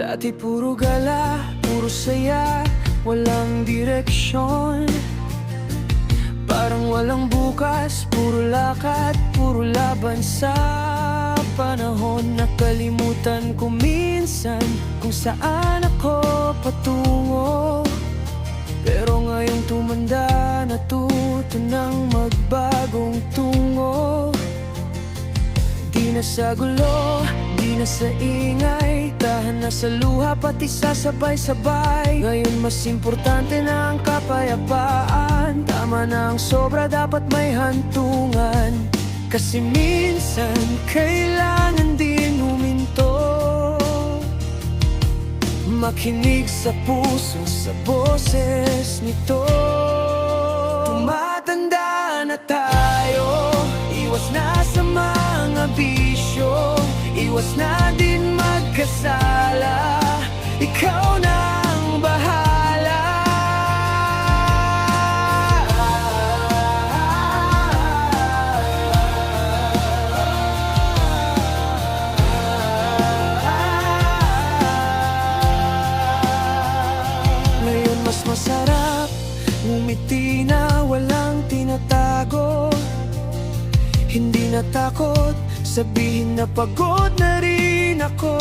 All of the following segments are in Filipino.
Dati puro gala, puro saya, walang direksyon. Parang walang bukas, puro lakad, puro laban sa panahon. Nakalimutan ko minsan kung saan ako patungo. Pero ngayong tumanda, natuto ng magbagong tungo. Di na sa gulo, di na sa ingay, tahan na sa luha, pati sasabay-sabay. Ngayon mas importante na ang kapayapaan. Tama na ang sobra, dapat may hantungan. Kasi minsan kailangan din huminto, makinig sa puso, sa boses nito. Tumatanda na tayo, iwas na sa mga bisyo, iwas na din magkasala. Ikaw na ang bahala. Ngayon mas masarap ngumiti na walang tinatago. Hindi natakot sabihin na pagod na rin ako.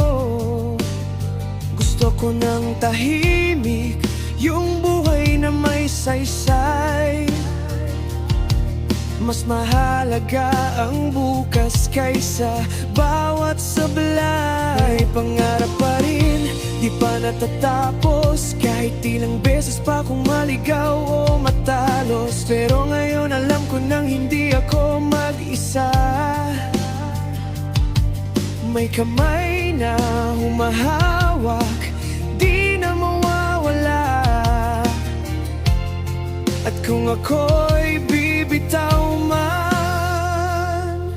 Gusto ko ng tahimik, yung buhay na may saysay. Mas mahalaga ang bukas kaysa bawat sablay. May pangarap pa rin, di pa natatapos. Kahit ilang beses pa kung maligaw o matalos. Pero ngayon alam ko nang hindi ako mag-isa. May kamay na humahawak, di na mawawala. At kung ako'y bibitaw man,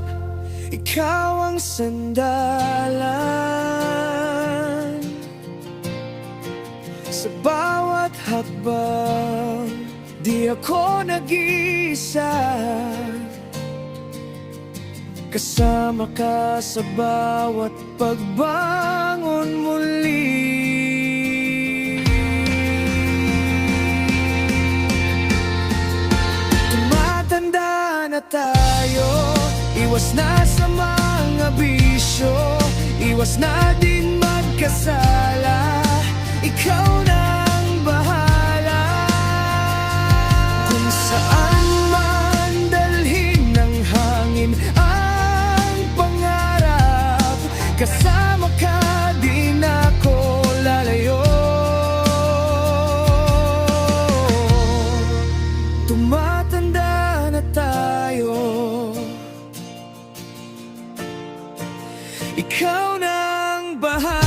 ikaw ang sandalan. Sa bawat hakbang, di ako nag-iisa. Kasama ka sa bawat pagbangon muli. Tumatanda na tayo, iwas na sa mga bisyo, iwas na din magkasala. Ikaw na ang bahala. Kung saan man dalhin ng hangin ang pangarap, kasama ka din ako lalayo. Tumatanda na tayo, ikaw na ang bahala.